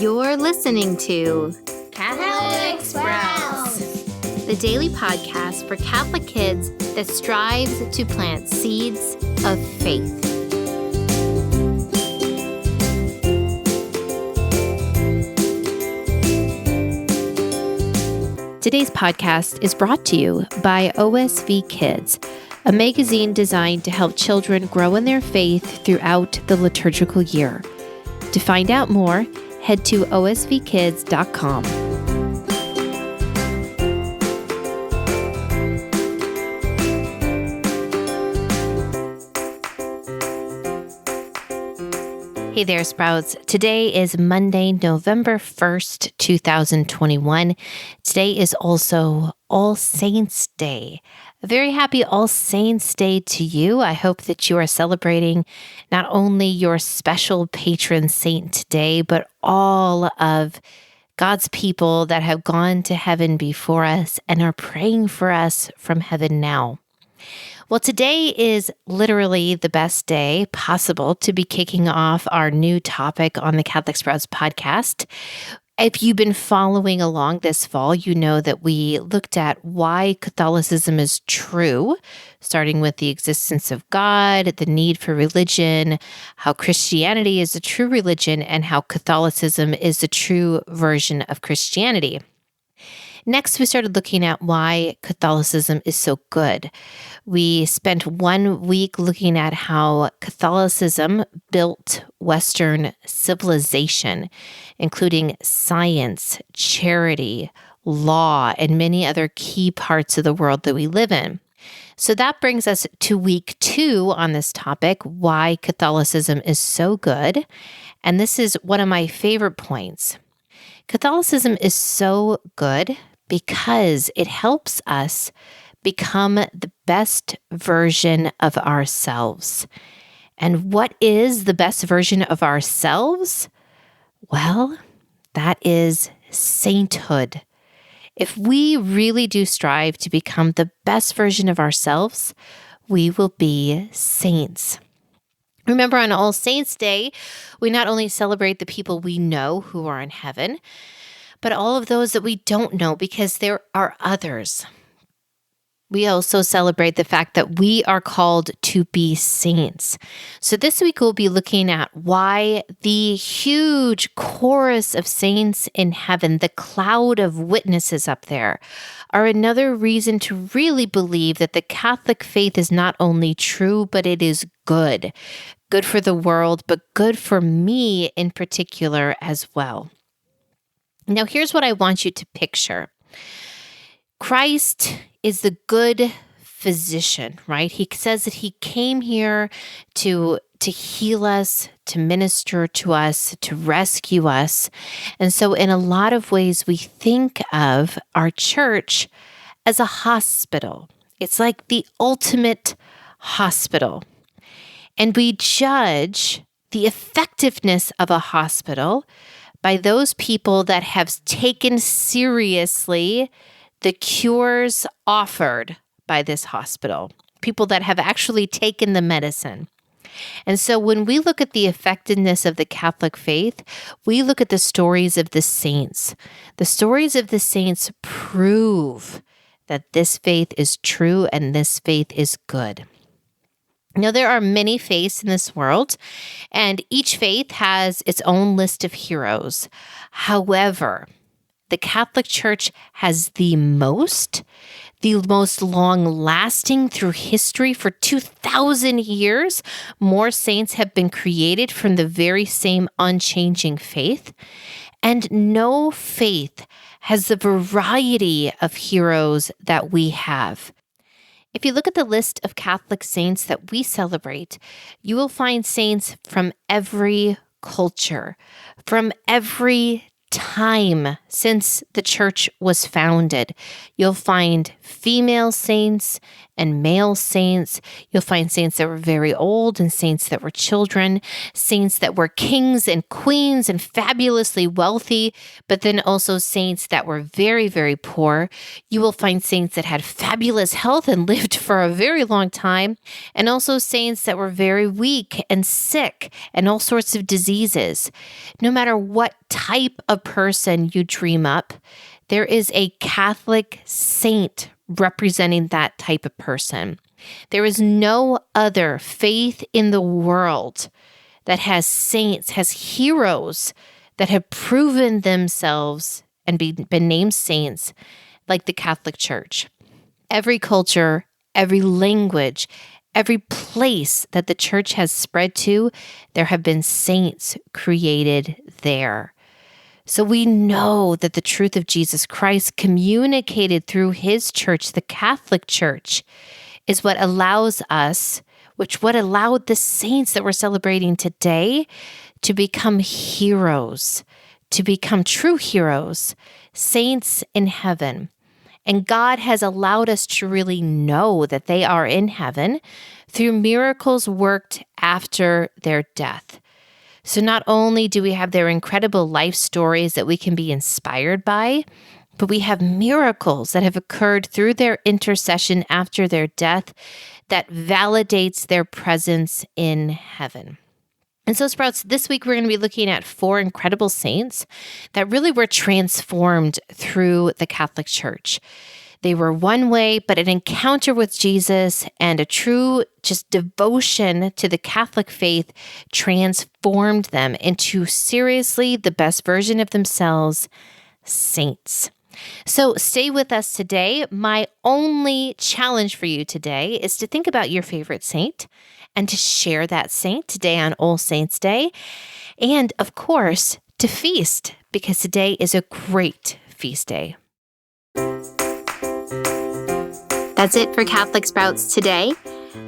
You're listening to Catholic Sprouts, the daily podcast for Catholic kids that strives to plant seeds of faith. Today's podcast is brought to you by OSV Kids, a magazine designed to help children grow in their faith throughout the liturgical year. To find out more, head to osvkids.com. Hey there, Sprouts. Today is Monday, November 1st, 2021. Today is also All Saints Day. A very happy All Saints Day to you. I hope that you are celebrating not only your special patron saint today, but all of God's people that have gone to heaven before us and are praying for us from heaven now. Well, today is literally the best day possible to be kicking off our new topic on the Catholic Sprouts podcast. If you've been following along this fall, you know that we looked at why Catholicism is true, starting with the existence of God, the need for religion, how Christianity is a true religion, and how Catholicism is the true version of Christianity. Next, we started looking at why Catholicism is so good. We spent 1 week looking at how Catholicism built Western civilization, including science, charity, law, and many other key parts of the world that we live in. So that brings us to week 2 on this topic, why Catholicism is so good. And this is one of my favorite points. Catholicism is so good because it helps us become the best version of ourselves. And what is the best version of ourselves? Well, that is sainthood. If we really do strive to become the best version of ourselves, we will be saints. Remember, on All Saints Day, we not only celebrate the people we know who are in heaven, but all of those that we don't know, because there are others. We also celebrate the fact that we are called to be saints. So this week we'll be looking at why the huge chorus of saints in heaven, the cloud of witnesses up there, are another reason to really believe that the Catholic faith is not only true, but it is good. Good for the world, but good for me in particular as well. Now, here's what I want you to picture. Christ is the good physician, right? He says that he came here to heal us, to minister to us, to rescue us. And so in a lot of ways, we think of our church as a hospital. It's like the ultimate hospital. And we judge the effectiveness of a hospital by those people that have taken seriously the cures offered by this hospital, people that have actually taken the medicine. And so when we look at the effectiveness of the Catholic faith, we look at the stories of the saints. The stories of the saints prove that this faith is true and this faith is good. Now, there are many faiths in this world, and each faith has its own list of heroes. However, the Catholic Church has the most long-lasting through history. For 2,000 years, more saints have been created from the very same unchanging faith. And no faith has the variety of heroes that we have. If you look at the list of Catholic saints that we celebrate, you will find saints from every culture, from every time since the church was founded. You'll find female saints and male saints. You'll find saints that were very old and saints that were children, saints that were kings and queens and fabulously wealthy, but then also saints that were very, very poor. You will find saints that had fabulous health and lived for a very long time, and also saints that were very weak and sick and all sorts of diseases. No matter what type of person you dream up, there is a Catholic saint representing that type of person. There is no other faith in the world that has saints, has heroes that have proven themselves and been named saints like the Catholic Church. Every culture, every language, every place that the church has spread to, there have been saints created there. So we know that the truth of Jesus Christ communicated through his church, the Catholic Church, is what allows us, what allowed the saints that we're celebrating today to become heroes, to become true heroes, saints in heaven. And God has allowed us to really know that they are in heaven through miracles worked after their death. So not only do we have their incredible life stories that we can be inspired by, but we have miracles that have occurred through their intercession after their death that validates their presence in heaven. And so, Sprouts, this week we're going to be looking at 4 incredible saints that really were transformed through the Catholic Church. They were one way, but an encounter with Jesus and a true just devotion to the Catholic faith transformed them into seriously the best version of themselves, saints. So stay with us today. My only challenge for you today is to think about your favorite saint and to share that saint today on All Saints' Day. And of course, to feast, because today is a great feast day. That's it for Catholic Sprouts today.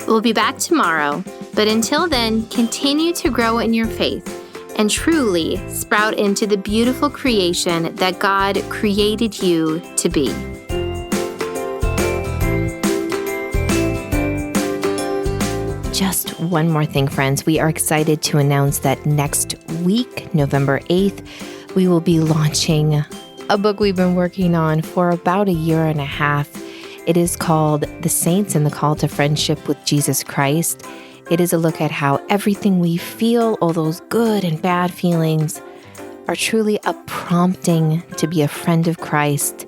We'll be back tomorrow, but until then, continue to grow in your faith and truly sprout into the beautiful creation that God created you to be. Just one more thing, friends. We are excited to announce that next week, November 8th, we will be launching a book we've been working on for about a year and a half. It is called The Saints and the Call to Friendship with Jesus Christ. It is a look at how everything we feel, all those good and bad feelings, are truly a prompting to be a friend of Christ,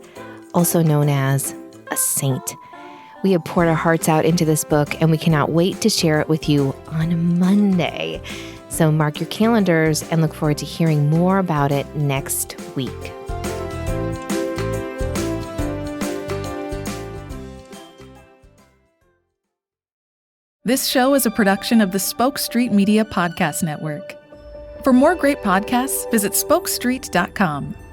also known as a saint. We have poured our hearts out into this book, and we cannot wait to share it with you on Monday. So mark your calendars and look forward to hearing more about it next week. This show is a production of the Spoke Street Media Podcast Network. For more great podcasts, visit spokestreet.com.